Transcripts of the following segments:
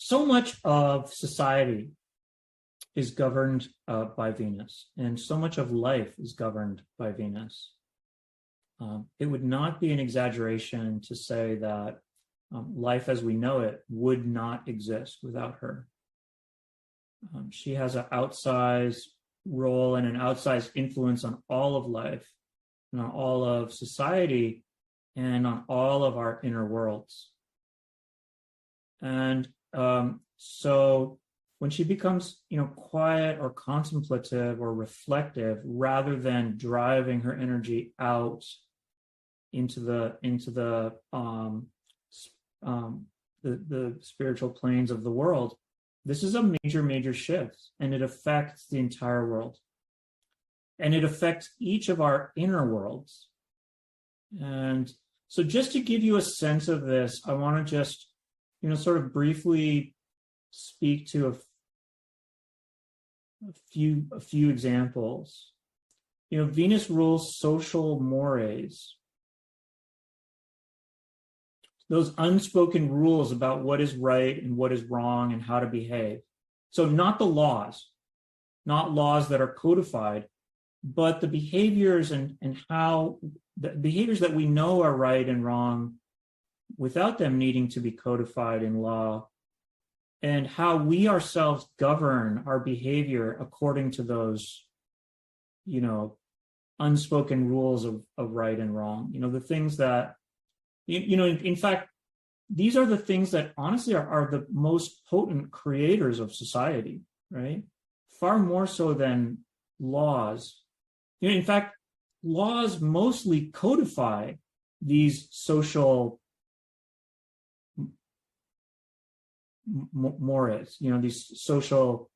so much of society is governed by Venus, and so much of life is governed by Venus. It would not be an exaggeration to say that life as we know it would not exist without her. She has an outsized role and an outsized influence on all of life, and on all of society, and on all of our inner worlds. And so when she becomes, quiet or contemplative or reflective, rather than driving her energy out into the spiritual planes of the world, this is a major shift, and it affects the entire world. And it affects each of our inner worlds. And so just to give you a sense of this, I want to just, sort of briefly speak to a few examples. Venus rules social mores. Those unspoken rules about what is right and what is wrong and how to behave. So not the laws, not laws that are codified, but the behaviors and how the behaviors that we know are right and wrong without them needing to be codified in law, and how we ourselves govern our behavior according to those, unspoken rules of right and wrong. The things that, in fact, these are the things that honestly are the most potent creators of society, right? Far more so than laws. In fact, laws mostly codify these social mores, these social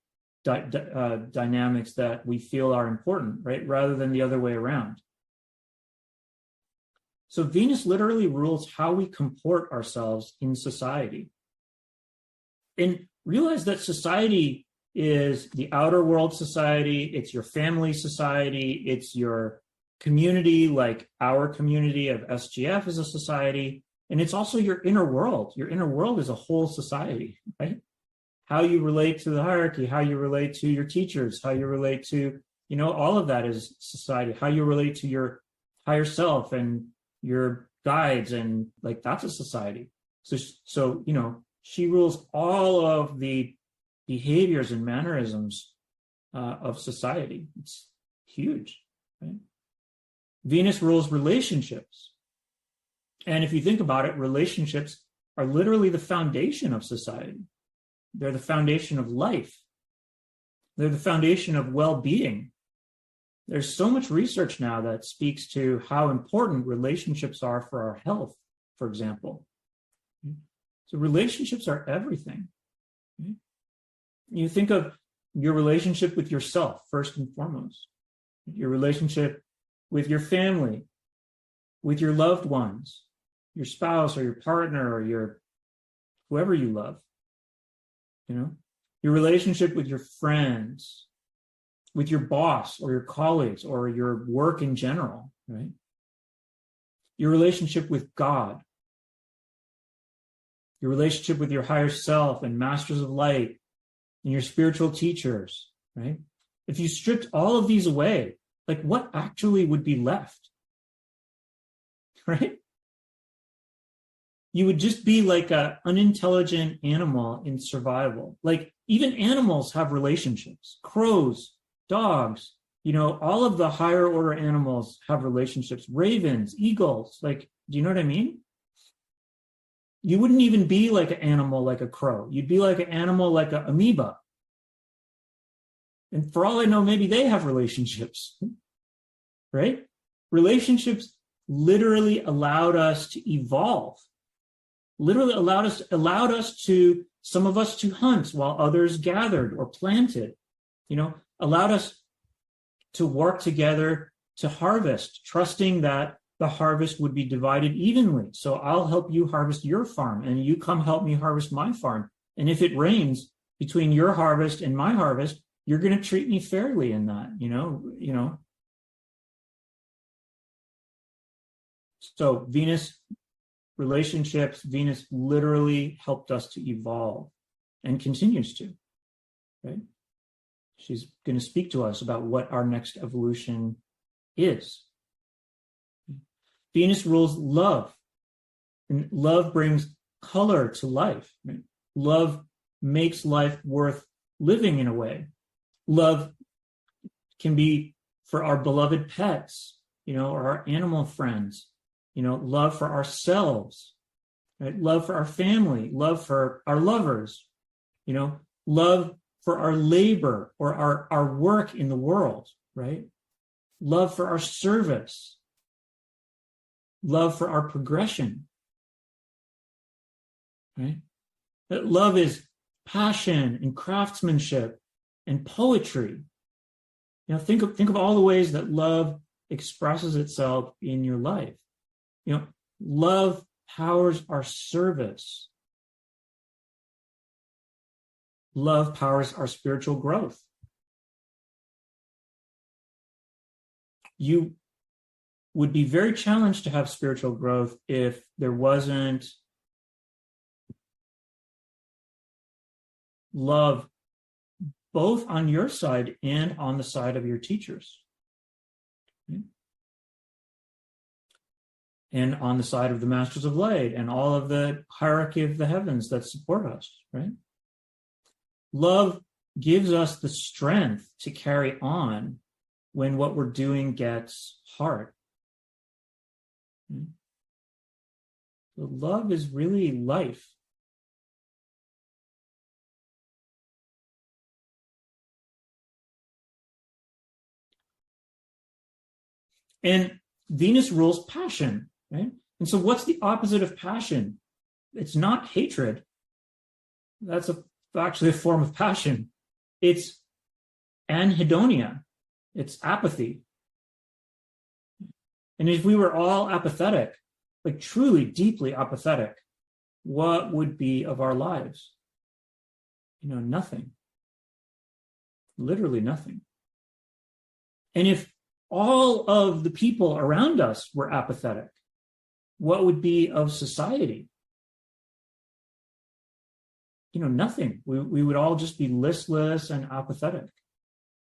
dynamics that we feel are important, right? Rather than the other way around. So Venus literally rules how we comport ourselves in society. And realize that society is the outer world society, it's your family society, it's your community, like our community of SGF is a society, and it's also your inner world. Your inner world is a whole society, right? How you relate to the hierarchy, how you relate to your teachers, how you relate to, all of that is society. How you relate to your higher self and your guides, and like that's a society. So she rules all of the behaviors and mannerisms of society. It's huge, right? Venus rules relationships. And if you think about it, relationships are literally the foundation of society. They're the foundation of life. They're the foundation of well-being. There's so much research now that speaks to how important relationships are for our health, for example. So relationships are everything. You think of your relationship with yourself, first and foremost. Your relationship with your family, with your loved ones, your spouse or your partner or your whoever you love. Your relationship with your friends, with your boss or your colleagues or your work in general, right? Your relationship with God, your relationship with your higher self and masters of light and your spiritual teachers, right? If you stripped all of these away, like what actually would be left, right? You would just be like an unintelligent animal in survival. Like even animals have relationships. Crows, dogs, all of the higher order animals have relationships. Ravens, eagles, like, do you know what I mean? You wouldn't even be like an animal like a crow. You'd be like an animal like an amoeba. And for all I know, maybe they have relationships, right? Relationships literally allowed us to evolve. Literally allowed us to, some of us to hunt while others gathered or planted, allowed us to work together to harvest, trusting that the harvest would be divided evenly. So I'll help you harvest your farm and you come help me harvest my farm. And if it rains between your harvest and my harvest, you're going to treat me fairly in that, So Venus relationships, Venus literally helped us to evolve. and continues to, right? She's going to speak to us about what our next evolution is. Venus rules love, and love brings color to life. Right? Love makes life worth living in a way. Love can be for our beloved pets, or our animal friends, love for ourselves, right? Love for our family, love for our lovers, love for our labor or our work in the world, right? Love for our service, love for our progression, right? That love is passion and craftsmanship and poetry. Think of all the ways that love expresses itself in your life. Love powers our service. Love powers our spiritual growth. You would be very challenged to have spiritual growth if there wasn't love both on your side and on the side of your teachers. And on the side of the masters of light and all of the hierarchy of the heavens that support us, right? Love gives us the strength to carry on when what we're doing gets hard. So love is really life. And Venus rules passion, right? And so what's the opposite of passion? It's not hatred. That's actually a form of passion. It's anhedonia. It's apathy. And if we were all apathetic, like truly deeply apathetic, what would be of our lives? Nothing. Literally nothing. And if all of the people around us were apathetic, what would be of society? Nothing. We would all just be listless and apathetic.